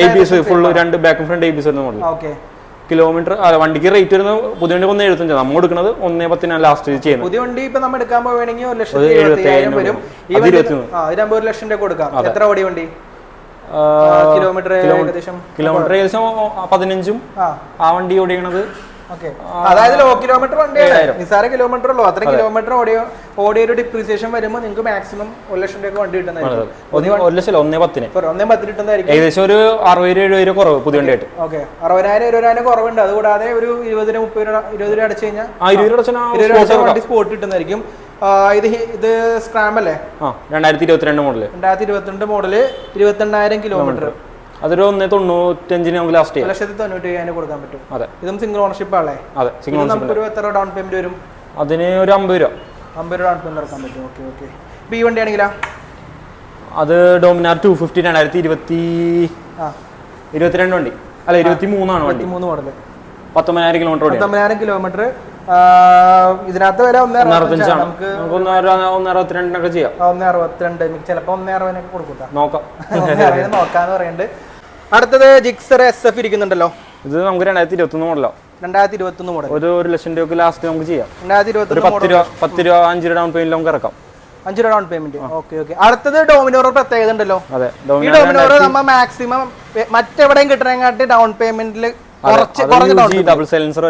ABS ഫുൾ രണ്ട് ബാക്കും ഫ്രണ്ട് ABS വരുന്ന മോഡൽ. കിലോമീറ്റർ വണ്ടിക്ക് റേറ്റ് വരുന്നത് പുതിയ വണ്ടി 1.75. നമ്മൾ കൊടുക്കുന്നത് 1.10 ലാസ്റ്റ് ചെയ്യുന്നത്. പുതിയ വണ്ടി ഇപ്പൊ നമ്മൾ എടുക്കാൻ പോവുകയാണെങ്കിൽ 1,70,000 വരും. 1 ലക്ഷം രൂപ കൊടുക്കാം. എത്ര ഓടിയ വണ്ടി? കിലോമീറ്റർ ഏകദേശം 15 ആ വണ്ടി ഓടിക്കണത്. അതായത് ലോ കിലോമീറ്റർ വണ്ടിയാണ്, നിസ്സാര കിലോമീറ്റർ ഉള്ളൂ. അത്ര കിലോമീറ്റർ ഓടിയ ഒരു ഡിപ്രീസിയേഷൻ വരുമ്പോൾ നിങ്ങൾക്ക് മാക്സിമം 1 ലക്ഷം രൂപ വണ്ടി കിട്ടുന്നതായിരിക്കും. 1.10 കിട്ടുന്നതായിരിക്കും. ഏകദേശം ഒരു 60-70 രൂപ കുറവ് പുതിയ വണ്ടിയായിട്ട്. ഓക്കെ, 60,000-70,000 കുറവുണ്ട്. അതുകൂടാതെ ഒരു 20 രൂപ അടച്ചു കഴിഞ്ഞാൽ 20 രൂപ വണ്ടി സ്പോട്ട് കിട്ടുന്നതായിരിക്കും. ഇത് സ്ക്രാം അല്ലേ? 2022 മോഡല്. 2022 model, 28,000 kilometre. അതൊരു 1.95 നമുക്ക് ലാസ്റ്റ് ചെയ്യാം. 1,97,000 കൊടുക്കാൻ പറ്റും. അതെ, ഇതും സിംഗിൾ ഓണർഷിപ്പ് ആണല്ലേ? അതെ, സിംഗിൾ ഓണർഷിപ്പ്. ഒരു എത്ര ഡൗൺ പേയ്മെന്റ് വരും? അതിന് ഒരു 50 രൂപ. 50 രൂപ ഡൗൺ പേയ്മെന്റ് ഇറക്കാൻ പറ്റും. Okay okay. ഈ വണ്ടി ആണെങ്കിലാ? അത് ഡോമിനാർ 250 2022 വണ്ടി അല്ല 23 ആണ് വണ്ടി. 23 മോഡല്, 19,000 കിലോമീറ്റർ. 19,000 കിലോമീറ്റർ. ഇതിനകത്ത് വരെ 1.65 നമുക്ക് 1.62 ചെയ്യാം. 1.62 ചിലപ്പോ 1.60 കൊടുക്കൂട്ടാ. നോക്കാം, നോക്കാന്ന് പറയുന്നുണ്ട്. അടുത്തത് ജിക്സർ SF ഇരിക്കുന്നുണ്ടല്ലോ. ഇത് നമുക്ക് 2021 മോഡലോ. 2021 മോഡൽ. ഒരു 1 ലക്ഷം രൂപ ലാസ്റ്റ് നമുക്ക് ചെയ്യാം. 2021 10 രൂപ 5 രൂപ ഡൗൺ പേയ്മെന്റ് നമുക്ക് ഇറക്കാം. 5 രൂപ ഡൗൺ പേയ്മെന്റ്. Okay okay. അടുത്തത് ഡോമിനോർ പ്രത്യേകത ഉണ്ടല്ലോ. അതെ, ഈ ഡോമിനോർ നമ്മൾ മാക്സിമം മറ്റെവിടെയും കിട്ടണേക്കാട്ടി ഡൗൺ പേയ്മെന്റിൽ double silencer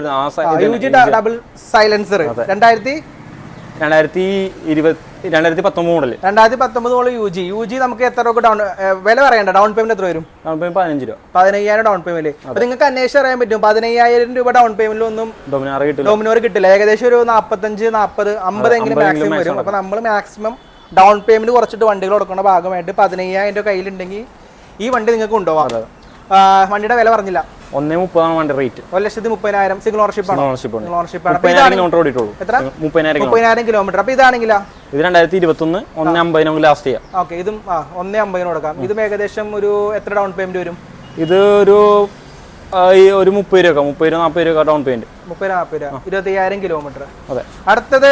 2019 model. 2019 model UG നമുക്ക് എത്ര രൂപ ഡൗൺ വില പറയണ്ട? ഡൗൺ പേയ്മെന്റ് എത്ര വരും? ഡൗൺ പേയ്മെന്റ് 15 രൂപ. 15,000 ഡൗൺ പേയ്മെന്റ്. അപ്പൊ നിങ്ങൾക്ക് അന്വേഷിച്ച് അറിയാൻ പറ്റും 15,000 രൂപ ഡൗൺ പേയ്മെന്റിൽ ഒന്നും ഡോമിനോർ കിട്ടില്ല. ഏകദേശം ഒരു 45 40 50 എങ്കിലും മാക്സിമം വരും. അപ്പൊ നമ്മൾ മാക്സിമം ഡൗൺ പേയ്മെന്റ് കുറച്ചിട്ട് വണ്ടികൾ കൊടുക്കുന്ന ഭാഗമായിട്ട് 15,000 രൂപ കയ്യിലുണ്ടെങ്കിൽ ഈ വണ്ടി നിങ്ങൾക്ക് കൊണ്ടുപോകാം. വണ്ടിയുടെ വില പറഞ്ഞില്ല, 1.30 വണ്ടി റേറ്റ്. 1,30,000 സിംഗിൾ ഓണർഷിപ്പ് ആണ്. 30,000 കിലോമീറ്റർ ഓടിയിട്ടുള്ളൂ. എത്ര? 30,000 കിലോമീറ്റർ. അപ്പൊ ഇതാണെങ്കിലാ? ഇത് 2021 1.50 നമുക്ക് ലാസ്റ്റ് ചെയ്യാം. ഓക്കെ, ഇതും 1.50 കൊടുക്കാം. ഇതും ഏകദേശം ഒരു എത്ര ഡൗൺ പേയ്മെന്റ് വരും? ഇത് ഒരു 30 രൂപ 40 രൂപ ഡൗൺ പേയ്മെന്റ്. 30-40 രൂപ, 25,000 കിലോമീറ്റർ. അതെ. അടുത്തത്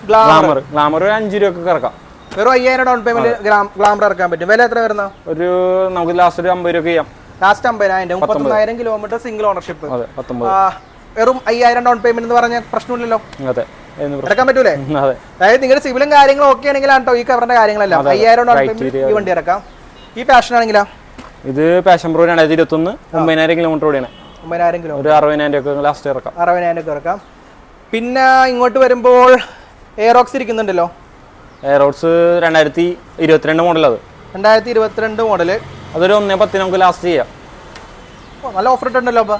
ഗ്ലാമർ. ഒരു 5 രൂപ ഇറക്കാം. വെറും 5,000 ഡൗൺ പേയ്മെന്റ് ഗ്ലാമർ ഇറക്കാൻ പറ്റും. വില എത്ര വരുന്ന? ഒരു നമുക്ക് ലാസ്റ്റ് ഒരു 50 രൂപ ചെയ്യാം. ലാസ്റ്റ് 50,000. 39,000 kilometre single ownership. വെറും 5,000 ഡൗൺ പേയ്മെന്റ് എന്ന് പറഞ്ഞ പ്രശ്നമില്ലല്ലോ. അതെ, ഇറക്കാൻ പറ്റൂലേ? അതായത് നിങ്ങളുടെ സിവിലും കാര്യങ്ങളും ഓക്കെ ആണെങ്കിലാണ് കേട്ടോ ഈ കവറിന്റെ കാര്യങ്ങളെല്ലാം. 5,000 ഡൗൺ പേയ്മെന്റ് ഈ വണ്ടി ഇറക്കാം. ഈ പാഷൻ ആണെങ്കിലോ? ഇത് പാഷൻ പ്രോ 2021 9,000 കിലോമീറ്റർ ഓടിയാണ്. 9,000 കിലോമീറ്റർ, ഒരു 60,000 രൂപ ലാസ്റ്റ് ഇറക്കാം. 60,000 രൂപ ഇറക്കാം. പിന്നെ ഇങ്ങോട്ട് വരുമ്പോൾ എയറോക്സ് ഇരിക്കുന്നുണ്ടല്ലോ. Aerox 2022 model. അത് 2022 മോഡല്. അതൊരു 1.10 നമുക്ക് ലാസ്റ്റ് ചെയ്യാം. നല്ല ഓഫർ ഇട്ടുണ്ടല്ലോ. അപ്പൊ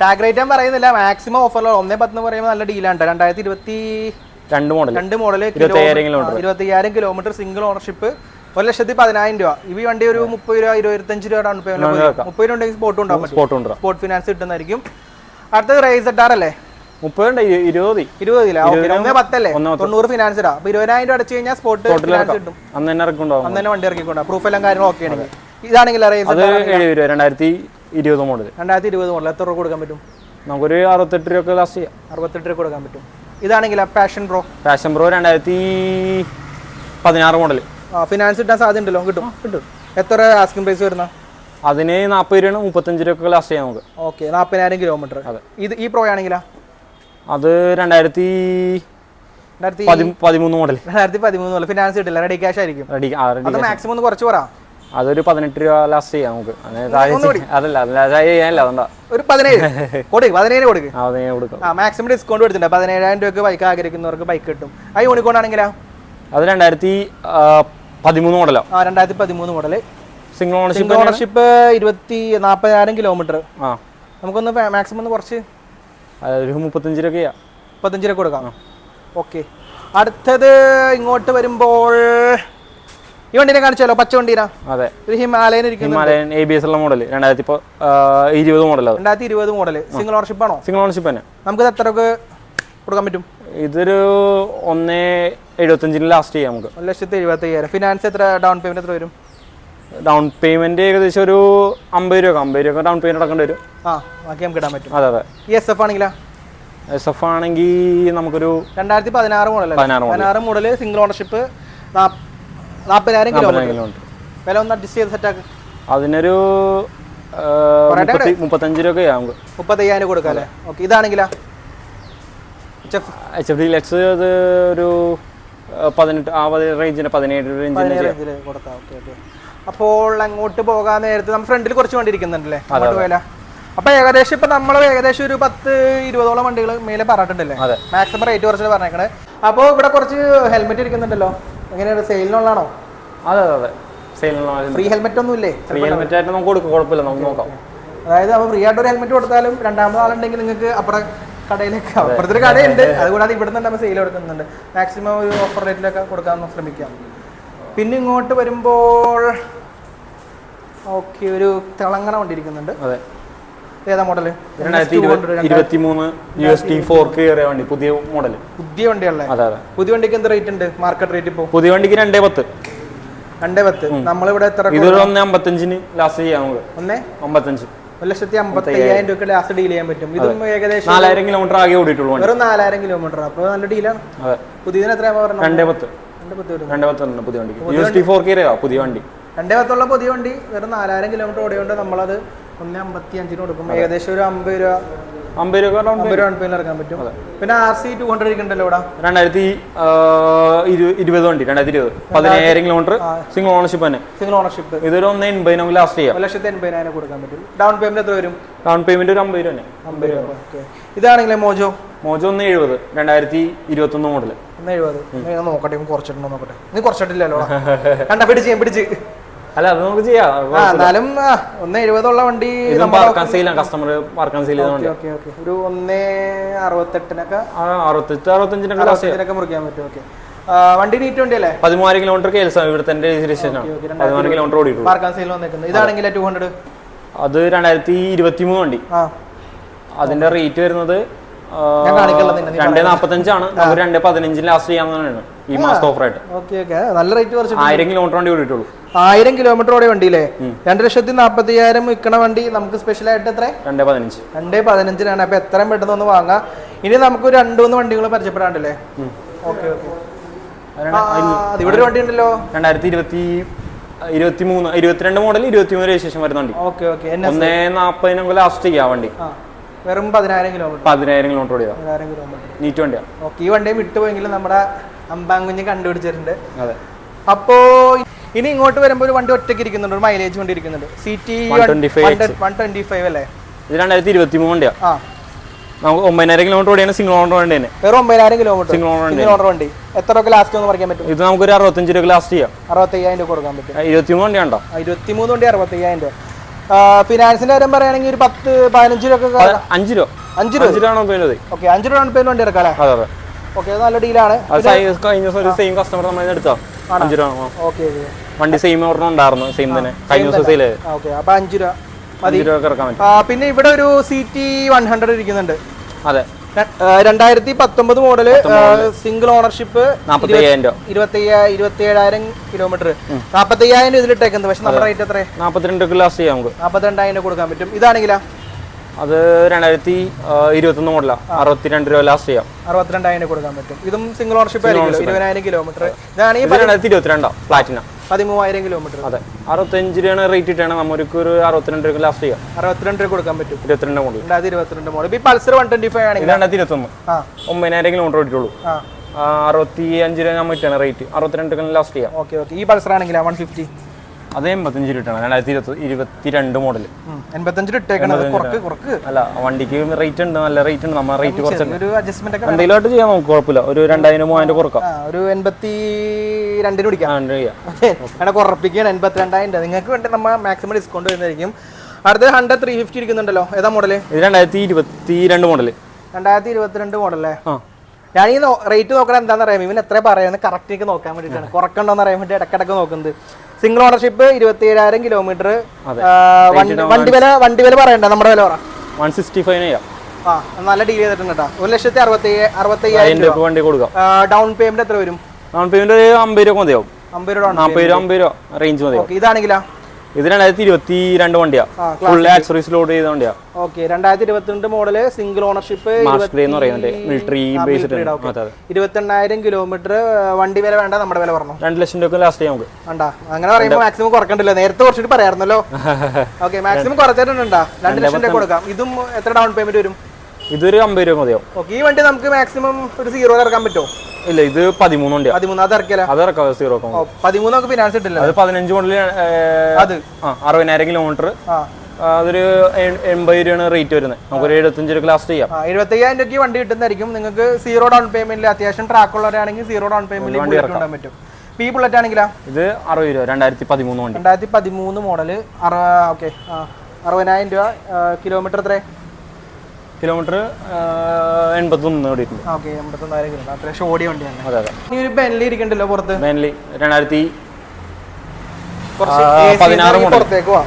ടാഗ് റേറ്റ് ഞാൻ പറയുന്നില്ല, മാക്സിമം ഓഫർ 1.10 പറയുമ്പോൾ നല്ല ഡീലാണ്. 2022 മോഡൽ 25,000 കിലോമീറ്റർ സിംഗിൾ ഓണർഷിപ്പ്, 1,10,000 രൂപ. ഈ വണ്ടി ഒരു 30 രൂപ 25 രൂപ ഡൗൺ പേയ്മെന്റ്. 30 രൂപ ഉണ്ടെങ്കിൽ സ്പോട്ട് ഉണ്ടാവും. സ്പോട്ട് ഫിനാൻസ് കിട്ടുന്നതായിരിക്കും. അടുത്തത് റൈസർ അല്ലേ? 20 1.10 90 ഫിനാൻസ് ഇടാം. 20,000 രൂപ അടച്ചു കഴിഞ്ഞാൽ സ്പോട്ട് ഫിനാൻസ് കിട്ടും. അന്ന് തന്നെ വണ്ടി ഇറക്കിക്കൊണ്ടാ. പ്രൂഫ് എല്ലാം കാര്യങ്ങളും ഓക്കെ ആണെങ്കിൽ. ഇതാണെങ്കിൽ 2020 മോഡൽ. 2020 മോഡൽ എത്ര രൂപ കൊടുക്കാൻ പറ്റും? നമുക്കൊരു 68 രൂപ ലാസ്റ്റ് ചെയ്യാം. 68 രൂപ കൊടുക്കാൻ പറ്റും. ഇതാണെങ്കിലോ passion pro? Passion pro 2016 model. Finance കിട്ടാൻ സാധ്യത ഉണ്ടല്ലോ? കിട്ടും. എത്ര ആസ്കിംഗ് പ്രൈസ് വരുന്ന? അതിന് 40 രൂപ 35 രൂപ ലാസ്റ്റ് ചെയ്യാം നമുക്ക്. Okay, 40,000 kilometre. ഇത് ഈ പ്രോ ആണെങ്കിലോ? അത് 2013 മോഡൽ. 2013 മോഡൽ. ഫിനാൻസ് കിട്ടില്ല, റെഡി ക്യാഷ് ആയിരിക്കും. അത് മാക്സിമം ഒന്ന് കുറച്ച് പറ. അതൊരു 18 രൂപ ലാസ്റ്റ് ചെയ്യാം നമുക്ക്. അതല്ല അതുകൊണ്ടാ ഒരു 17 കൊടുക്കും. 17 കൊടുക്കും. മാക്സിമം ഡിസ്കൗണ്ട് കൊടുത്തിട്ടുണ്ട്. 17,000 രൂപയ്ക്ക് ബൈക്ക് ആഗ്രഹിക്കുന്നവർക്ക് ബൈക്ക് കിട്ടും. ആ യൂണിക്കോൺ ആണെങ്കിലോ? അത് 2013 മോഡലോ? 2013 മോഡൽ. Single ownership 40,000 kilometre. നമുക്കൊന്ന് മാക്സിമം ഒന്ന് കുറച്ച് ഒരു 35 രൂപ 35 രൂപ കൊടുക്കാം. ഓക്കെ, അടുത്തത് ഇങ്ങോട്ട് വരുമ്പോൾ ഈ വണ്ടിനെ കാണിച്ചാലോ? പച്ച വണ്ടീനാ? അതെ, ഒരു ഹിമാലയൻ ഇരിക്കുന്നു. ഹിമാലയൻ ABS ഉള്ള model 2020 model. 2020 model. Single ownership ആണോ? സിംഗിൾ ഓണർഷിപ്പ് തന്നെ. നമുക്ക് എത്ര കൊടുക്കാൻ പറ്റും? ഇതൊരു 1.75 ലാസ്റ്റ് ചെയ്യാം നമുക്ക്. 1,75,000. ഫിനാൻസ് എത്ര? ഡൗൺ പേയ്മെന്റ് എത്ര വരും? ഡൗൺ പേയ്മെന്റ് ഏകദേശം ഒരു 50 രൂപ ഡൗൺ പേയ്മെന്റ് അടക്കേണ്ടി വരും. ബാക്കി നമുക്ക് ഇടാൻ പറ്റും. അതെ. ഈ SF ആണെങ്കിലോ? SF ആണെങ്കിൽ നമുക്കൊരു 2016 model. 16 model. Single ownership. 40,000 kilometre. വില ഒന്ന് അഡ്ജസ്റ്റ് ചെയ്ത് സെറ്റാക്ക്. അതിനൊരു 35 രൂപ നമുക്ക്. 35,000 കൊടുക്കാം അല്ലേ? ഓക്കെ, ഇതാണെങ്കിലോ? HF Deluxe അത് ഒരു 18 റേഞ്ചിന് 17 റേഞ്ചിന് കൊടുക്കാം. ഓക്കെ. അപ്പോൾ അങ്ങോട്ട് പോകാൻ നേരത്ത് നമ്മൾ ഫ്രണ്ടിൽ കുറച്ച് വണ്ടി ഇരിക്കുന്നുണ്ടല്ലേ? അങ്ങോട്ട് പോയാലോ? അപ്പൊ ഏകദേശം ഇപ്പൊ നമ്മൾ ഏകദേശം ഒരു 10-20ഓളം വണ്ടികൾ മേലെ പറഞ്ഞിട്ടുണ്ടല്ലേ? മാക്സിമം റേറ്റ് കുറച്ച് പറഞ്ഞേക്കണേ. അപ്പോൾ ഇവിടെ കുറച്ച് ഹെൽമെറ്റ് ഇരിക്കുന്നുണ്ടല്ലോ. എങ്ങനെയാണ്, സെയിലിനുള്ളതാണോ? അതെ. സെയിലിനുള്ള ഫ്രീ ഹെൽമെറ്റ് ഒന്നും ഇല്ലേ? ഫ്രീ ഹെൽമെറ്റ് ആയിട്ട് നമുക്ക് കൊടുക്കും, കുഴപ്പമില്ല, നമുക്ക് നോക്കാം. അതായത് അപ്പോൾ ഫ്രീ ആയിട്ട് ഒരു ഹെൽമെറ്റ് കൊടുത്താലും രണ്ടാമത് ആളുണ്ടെങ്കിൽ നിങ്ങൾക്ക് അപ്പുറം കടയിലേക്ക്, അപ്പുറത്തൊരു കടയുണ്ട്, അതുകൂടാതെ ഇവിടെ നിന്ന് നമ്മൾ സെയിൽ കൊടുക്കുന്നുണ്ട്. മാക്സിമം ഒരു ഓഫർ റേറ്റിലൊക്കെ കൊടുക്കാൻ ശ്രമിക്കാം. പിന്നെ ഇങ്ങോട്ട് വരുമ്പോൾ ഓക്കെ, ഒരു തിളങ്ങണ വണ്ടി ഇരിക്കുന്നുണ്ട്. അതെ. ഏതാ മോഡല്? 2023 UST 4K വണ്ടി, പുതിയ മോഡൽ. പുതിയ വണ്ടിയല്ലേ? അതെ. പുതിയ വണ്ടിക്ക് എന്ത് റേറ്റ് ഉണ്ട് മാർക്കറ്റ് റേറ്റ് ഇപ്പോൾ? പുതിയ വണ്ടിക്ക് 2.10. 2.10. നമ്മളിവിടെ എത്ര? ഇതൊരു 1.55 ലാസ്റ്റ് ചെയ്യാം നമുക്ക്. 1.55. 1,55,000 രൂപ ലാസ്റ്റ് ഡീൽ ചെയ്യാൻ പറ്റും. ഇതും ഏകദേശം 4,000 കിലോമീറ്റർ ആകെ ഓടിയിട്ടുള്ളൂ. വെറും 4,000 കിലോമീറ്റർ. അപ്പോൾ നല്ല ഡീലാണ്. പുതിയതിന് എത്രയാ പറഞ്ഞത്? 2.10 പുതിയ വണ്ടിക്ക്. UST 4K പുതിയ വണ്ടി. 2.10 പുതിയ വണ്ടി വെറും 4,000 കിലോമീറ്റർ ഓടിയോണ്ട് നമ്മളത് 1.55 കൊടുക്കും. ഏകദേശം ഒരു 50 രൂപ ഡൗൺ പേയ്മെന്റ് ഇറക്കാൻ പറ്റും. പിന്നെ RC 200 ഇരിക്കണ്ടല്ലോ ഇവിടെ? 2020 വണ്ടി. 2020 17,000 കിലോമീറ്റർ. സിംഗിൾ ഓണർഷിപ്പ് തന്നെ. Single ownership. ഇതൊരു 1.80 നമുക്ക് ലാസ്റ്റ് ചെയ്യാം. 1,80,000 കൊടുക്കാൻ പറ്റും. ഡൗൺ പേയ്മെന്റ് എത്ര വരും? ഡൗൺ പേയ്മെന്റ് ഒരു 50 രൂപ തന്നെ. 50 രൂപ. ഇതാണെങ്കിലേ മോജോ 1.70 2021 മോഡൽ. 1.70. നോക്കട്ടെ, കുറച്ചിട്ടുണ്ടോ നോക്കട്ടെ. നീ കുറച്ചിട്ടില്ലല്ലോ? കണ്ട പിടിച്ച്. അല്ല, അത് നമുക്ക് ചെയ്യാം. എന്നാലും 1.70 വണ്ടി കസ്റ്റമർ പാർക്കാൻ സെയിൽ ചെയ്ത വണ്ടി. ഒരു 1.68 65 മുറിക്കാൻ പറ്റും. ഓക്കെ, വണ്ടി നീറ്റ് വണ്ടി അല്ലേ? 13,000 കിലോമീറ്റർ ഇവിടുത്തെ 13,000 കിലോമീറ്റർ ഓടിയിട്ടുള്ളൂ. പാർക്കാൻ സെയിൽ വന്നേക്കുന്നത്. ഇതാണെങ്കിൽ 200. അത് 2023 വണ്ടി. അതിന്റെ റേറ്റ് വരുന്നത് 2.45 ആണ്. നമുക്ക് 2.15 ലാസ്റ്റ് ചെയ്യാവുന്നതാണ് ഈ മാസത്തെ ഓഫർ ആയിട്ട്. നല്ല റേറ്റ്. 1000 കിലോമീറ്റർ വണ്ടി ഓടിയിട്ടുള്ളൂ. 1000 കിലോമീറ്റർ ഓടിയ വണ്ടിയില്ലേ? 2,40,000 വിൽക്കണ വണ്ടി നമുക്ക് സ്പെഷ്യൽ ആയിട്ട് എത്ര? 2.15. അപ്പൊ എത്രയും പെട്ടെന്ന് ഒന്ന് വാങ്ങാം. ഇനി നമുക്ക് 2-3 വണ്ടികൾ പരിചയപ്പെടാണ്ടല്ലേ? ഓക്കെ. ഇവിടെ ഒരു വണ്ടി ഉണ്ടല്ലോ, 2022 മോഡൽ 23 രജിസ്ട്രേഷൻ വരുന്ന വണ്ടി. 1.40 ലാസ്റ്റ് ചെയ്യാം വണ്ടി. വെറും 10,000 കിലോമീറ്റർ. 10,000 കിലോമീറ്റർ ഓടിയതാ. നീറ്റ് വണ്ടിയാ. ഈ വണ്ടിയും വിട്ടുപോയെങ്കിലും നമ്മുടെ അമ്പാങ്കുഞ്ഞ് കണ്ടുപിടിച്ചിട്ടുണ്ട്. അപ്പോ ഇനി ഇങ്ങോട്ട് വരുമ്പോൾ ഒരു വണ്ടി ഒറ്റയ്ക്ക് ഇരിക്കുന്നുണ്ട്, ഒരു മൈലേജ് വണ്ടി ഇരിക്കുന്നുണ്ട്. CT 125 അല്ലേ? ഇത് 2023 വണ്ടിയാ. നമുക്ക് 9,000 കിലോമീറ്റർ ഓടിയാണ്. സിംഗിൾ ഓണർ വണ്ടി തന്നെ. വെറും 9,000 കിലോമീറ്റർ സിംഗിൾ ഓണർ വണ്ടി. എത്ര രൂപ ലാസ്റ്റ് ഒന്ന് പറയാൻ പറ്റും? ഇത് നമുക്കൊരു 65 രൂപ ലാസ്റ്റ് ചെയ്യാം. 65,000 രൂപ കൊടുക്കാൻ പറ്റും. 23 വണ്ടിയാണ്ടോ? 23 വണ്ടി 65,000 രൂപ. ഫിനാൻസിന്റെ കാര്യം പറയുകയാണെങ്കിൽ ഒരു 10-15 രൂപ. 5 രൂപ. 5 രൂപ ഡൗൺ പേയ്മെന്റ് വണ്ടി എടുക്കാം അല്ലേ? ഓക്കെ, നല്ല ഡീലാണ്. സെയിം കസ്റ്റമർ നമ്മൾ എടുത്തോ? 5 രൂപ. വണ്ടി സെയിം ഓർഡർ ഉണ്ടായിരുന്നു. സെയിം തന്നെ കഴിഞ്ഞ ദിവസം സെയിൽ. അപ്പൊ 5 രൂപ മതി. പിന്നെ ഇവിടെ ഒരു CT 100 ഇരിക്കുന്നുണ്ട്. അതെ, 2019 മോഡല്. Single ownership. 27,000 കിലോമീറ്റർ. 45,000 ഇതിലിട്ടേക്കുന്നത്. പക്ഷെ നമ്മുടെ റേറ്റ് എത്ര? 42 ലാസ്റ്റ് ചെയ്യാം. നമുക്ക് 42,000 കൊടുക്കാൻ പറ്റും. ഇതാണെങ്കിലാ അത് 2021 മോഡലാണ്. 62 രൂപ ലാസ്റ്റ് ചെയ്യാം. 62,000 കൊടുക്കാൻ പറ്റും. ഇതും സിംഗിൾ ഓണർഷിപ്പ് ആയിരിക്കും. 20,000 കിലോമീറ്റർ. ഇതാണ് 2022 പ്ലാറ്റിന 13,000 കിലോമീറ്റർ. അതെ 65 രൂപയാണ് റേറ്റ് ഇട്ടാണ് നമുക്ക് ഒരു 62 രൂപ ലാസ്റ്റ് ചെയ്യാം. 62 രൂപ കൊടുക്കാൻ പറ്റും. 22 മോഡൽ. 2022 മോഡൽ. ഈ പൾസർ 125 ആണെങ്കിൽ 2021 9,000 കിലോമീറ്റർ ഓടിയിട്ടുള്ളൂ. 65 രൂപ നമ്മൾ ഇട്ടാണ് റേറ്റ്. 62 ലാസ്റ്റ് ചെയ്യാം. Okay okay. ഈ പൾസർ ആണെങ്കിൽ 150 അത് 85 രൂപ ഇട്ടാണ്. 2022 മോഡൽ. 85 ഇട്ടേക്കണത് കുറക്ക് അല്ല വണ്ടിക്ക് റേറ്റ് ഉണ്ട്, നല്ല റേറ്റ് ഉണ്ട്. നമ്മൾ റേറ്റ് കുറച്ച് ഒരു അഡ്ജസ്റ്റ്മെന്റ് ഒക്കെ എന്തെങ്കിലുമായിട്ട് ചെയ്യാൻ നമുക്ക് കുഴപ്പമില്ല. ഒരു 2,000-3,000 കുറക്കാം. ഒരു 82 പിടിക്കാം. അങ്ങനെ കുറപ്പിക്കുകയാണ്. 82,000. നിങ്ങൾക്ക് വേണ്ടി നമ്മൾ മാക്സിമം ഡിസ്കൗണ്ട് വരുന്നതായിരിക്കും. അടുത്ത 350 ഇരിക്കുന്നുണ്ടല്ലോ. ഏതാ മോഡല്? ഇത് 2022 മോഡല്. 2022 മോഡലേ. ഞാൻ ഈ റേറ്റ് നോക്കണം എന്താണെന്ന് അറിയാം. ഇവൻ എത്ര പറയുന്നത് കറക്റ്റ് എനിക്ക് നോക്കാൻ വേണ്ടിയിട്ടാണ്. കുറക്കണ്ടോന്ന് അറിയാൻ വേണ്ടി ഇടക്കിടക്ക് നോക്കുന്നത്. Single ownership 27,000 kilometre. വണ്ടി വില പറയണ്ട, നമ്മുടെ വില പറ. 165 ചെയ്യാം. നല്ല ഡീൽ ചെയ്തിട്ടുണ്ട് കേട്ടോ. 1,65,000 രൂപ വണ്ടി കൊടുക്കാം. ഡൗൺ പേയ്മെന്റ് എത്ര വരും? ഡൗൺ പേയ്മെന്റ് 50 രൂപ മതിയാവും. 50 രൂപ റേഞ്ച് മതിയാവും. ഇതാണെങ്കിലാ ഇത് 2022 വണ്ടിയാ. ഫുൾ ആക്സറീസ് ലോഡ് ചെയ്ത വണ്ടിയാ. Okay. 2022 model single ownership. Military based 28,000 kilometre. വണ്ടി വില വേണ്ട, നമ്മുടെ വില പറഞ്ഞു. 2 ലക്ഷം രൂപ ലാസ്റ്റ് ചെയ്യാം നമുക്ക്. വേണ്ട അങ്ങനെ പറയുമ്പോൾ മാക്സിമം കുറക്കണ്ടല്ലോ. നേരത്തെ കുറച്ചിട്ട് പറയാറുന്നല്ലോ. Okay maximum കുറച്ചിട്ടുണ്ടാ. 2 ലക്ഷം രൂപ കൊടുക്കാം. ഇതും എത്ര ഡൗൺ പേയ്മെന്റ് വരും? ഇതൊരു 50 രൂപ മതിയാവും. ഓക്കെ. ഈ വണ്ടി നമുക്ക് മാക്സിമം ഒരു 0 ഇറക്കാൻ പറ്റുമോ? ഇല്ല, ഇത് 13 വണ്ടിയാ. 13 അത് ഇറക്കില്ല. അത് ഇറക്കാം 0. 13 നമുക്ക് ഫിനാൻസ് കിട്ടില്ല. അത് 15 മോഡല്. അത് 60,000 കിലോമീറ്റർ. അതൊരു 80 രൂപയാണ് റേറ്റ് വരുന്നത്. നമുക്കൊരു 75 രൂപ ലാസ്റ്റ് ചെയ്യാം. 75,000 രൂപയ്ക്ക് വണ്ടി കിട്ടുന്നതായിരിക്കും. നിങ്ങൾക്ക് 0 ഡൗൺ പേയ്മെന്റിൽ അത്യാവശ്യം ട്രാക്ക് ഉള്ളവരാണെങ്കിൽ 0 ഡൗൺ പേയ്മെന്റിൽ വണ്ടി ഇറക്കാൻ പറ്റും. ഈ ബുള്ളറ്റ് ആണെങ്കിലാ ഇത് 60 രൂപ. 2013 വണ്ടി. 2013 മോഡല്. ഓക്കെ. 60,000 രൂപ. കിലോമീറ്റർ എത്ര? കിലോമീറ്റർ 81 ഓടിയിട്ടുണ്ട്. ഓക്കെ. 81,000 കിലോമീറ്റർ. അത്യാവശ്യം ഓടിയ വണ്ടിയാണ്. അതെ അതെ. ഈ ഒരു ബെൻലി ഇരിക്കണ്ടല്ലോ പുറത്ത്. ബെൻലി 2016 മോഡൽ. പുറത്തേക്ക് പോവാം.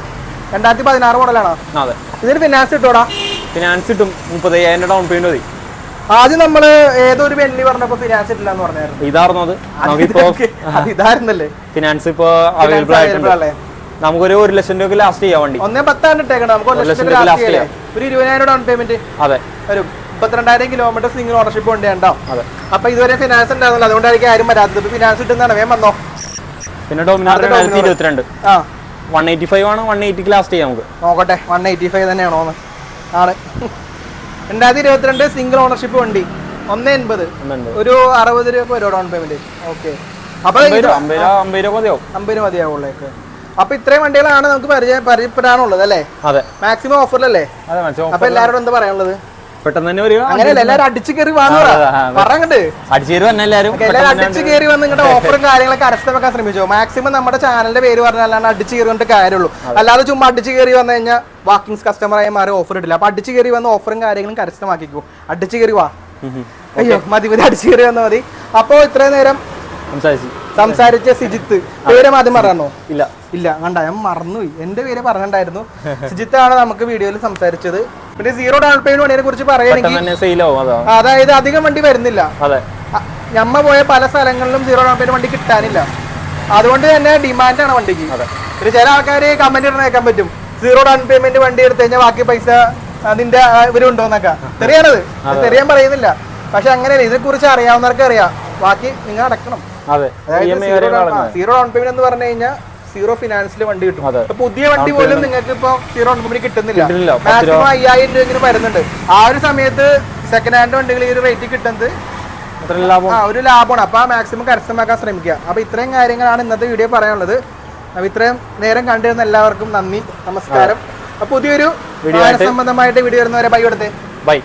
2016 മോഡലാണോ? അതെ. ഇതിന് ഫിനാൻസ് കിട്ടോടാ? ഫിനാൻസ് കിട്ടും. 30,000 ഡൗൺ പേയ്മെന്റ് മതി. ആദ്യം നമ്മള് ഏതൊരു ബെൻലി പറഞ്ഞപ്പോ ഫിനാൻസ് ഇട്ടില്ല എന്ന് പറഞ്ഞായിരുന്നു. ഇതാർന്നത് ഇതായിരുന്നല്ലേ? ഫിനാൻസ് ഇപ്പൊ അവൈലബിൾ ആയിട്ടുണ്ട്. നമുക്കൊരു 1 ലക്ഷം രൂപ ലാസ്റ്റ് ചെയ്യാം വണ്ടി. 1,10,000 ഇട്ടേക്കണം. നമുക്ക് 1 ലക്ഷം രൂപ ലാസ്റ്റ് ചെയ്യാം. ഒരു 20,000 ഡൗൺ പേയ്മെന്റ്. അതെ. ഒരു 32,000 കിലോമീറ്റർ സിംഗിൾ ഓണർഷിപ്പ് വണ്ടി ഉണ്ടാവും. അതെ. അപ്പൊ ഇതുവരെ ഫിനാൻസ് ഉണ്ടായിരുന്നല്ലോ, അതുകൊണ്ടായിരിക്കും ആരും വരാത്തത്. ഫിനാൻസ് കിട്ടുന്നതാണ്. വേഗം വന്നോ. പിന്നെ ഡോമിനാർ 2022 185 ആണ്. 180 ലാസ്റ്റ് ചെയ്യാം നമുക്ക്. നോക്കട്ടെ 185 തന്നെയാണോ ആണ്. 2022 സിംഗിൾ ഓണർഷിപ്പ് വണ്ടി 180. ഒരു 60 രൂപ വരും ഡൗൺ പേയ്മെന്റ്. ഓക്കെ. അപ്പൊ 50 രൂപ മതിയാവും. 50 മതിയാവുള്ളേക്ക്. അപ്പൊ ഇത്രയും വണ്ടികളാണ് നമുക്ക് പരിചയപ്പെടാനുള്ളത് അല്ലേ? അതെ. മാക്സിമം ഓഫറിലല്ലേ? അപ്പൊ എല്ലാവരോടും എന്താ പറയാനുള്ളത്? പെട്ടെന്ന് തന്നെ വരിക. അങ്ങനെയല്ല, എല്ലാവരും അടിച്ചു കയറി പറഞ്ഞിട്ട് അടിച്ചു കയറി വന്ന് നിങ്ങളുടെ ഓഫറും കാര്യങ്ങളൊക്കെ കരസ്ഥമാക്കാൻ ശ്രമിച്ചോ. മാക്സിമം നമ്മുടെ ചാനലിന്റെ പേര് പറഞ്ഞാലാണ് അടിച്ചു കയറി വന്നിട്ട് കാര്യമുള്ളൂ. അല്ലാതെ ചുമ്മാ അടിച്ചു കയറി വന്നു കഴിഞ്ഞാൽ വാക്കിംഗ് കസ്റ്റമറായി മാറി ഓഫർ ഇടില്ല. അപ്പൊ അടിച്ചു കയറി വന്ന് ഓഫറും കാര്യങ്ങളും കരസ്ഥമാക്കിക്കോ. അടിച്ചു കയറി വാ. അയ്യോ മതി അടിച്ചു കയറി വന്നാൽ മതി. അപ്പോ ഇത്രയും നേരം സംസാരിച്ച സിജിത്ത്. പേര് ആദ്യം പറഞ്ഞോ? ഇല്ല ഇല്ല കണ്ട ഞാൻ മറന്നുപോയി. എന്റെ പേര് പറഞ്ഞിട്ടുണ്ടായിരുന്നു. സിജിത്താണ് നമുക്ക് വീഡിയോയിൽ സംസാരിച്ചത്. പിന്നെ 0 ഡൗൺ പേയ്മെന്റ് വണ്ടിയെ കുറിച്ച് പറയുകയാണെങ്കിൽ അതായത് അധികം വണ്ടി വരുന്നില്ല. ഞമ്മ പോയ പല സ്ഥലങ്ങളിലും 0 ഡൗൺ പേയ്മെന്റ് വണ്ടി കിട്ടാനില്ല. അതുകൊണ്ട് തന്നെ ഡിമാൻഡാണ് വണ്ടിക്ക്. പിന്നെ ചില ആൾക്കാർ കമന്റ് ഇടണ കേൾക്കാൻ പറ്റും, 0 ഡൗൺ പേയ്മെന്റ് വണ്ടി എടുത്തു കഴിഞ്ഞാൽ ബാക്കി പൈസ അതിന്റെ ഇവരുണ്ടോന്നൊക്കെ. തെറിയാണത്, തെറിയാൻ പറയുന്നില്ല. പക്ഷെ അങ്ങനെയല്ല, ഇതിനെ കുറിച്ച് അറിയാവുന്നവർക്ക് അറിയാം. ബാക്കി നിങ്ങൾ അടക്കണം. അതായത് 0 ഡൗൺ പേയ്മെന്റ് എന്ന് പറഞ്ഞു കഴിഞ്ഞാൽ 0 ഫിനാൻസിൽ വണ്ടി കിട്ടും. പുതിയ വണ്ടി പോലും നിങ്ങൾക്ക് ഇപ്പൊ 0 ഡൗൺ പേയ്മെന്റ് കിട്ടുന്നില്ല. മാക്സിമം 5,000 രൂപ വരുന്നുണ്ട്. ആ ഒരു സമയത്ത് സെക്കൻഡ് ഹാൻഡ് വണ്ടികൾ ഈ ഒരു റേറ്റ് കിട്ടുന്നത് ഒരു ലാഭമാണ്. അപ്പൊ ആ മാക്സിമം കരസ്ഥമാക്കാൻ ശ്രമിക്കുക. അപ്പൊ ഇത്രയും കാര്യങ്ങളാണ് ഇന്നത്തെ വീഡിയോ പറയാനുള്ളത്. അപ്പൊ ഇത്രയും നേരം കണ്ടിരുന്ന എല്ലാവർക്കും നന്ദി, നമസ്കാരം. പുതിയൊരു സംബന്ധമായിട്ട് വീഡിയോ വരുന്നവരെ ബൈ കൊടുത്തേ. ബൈ.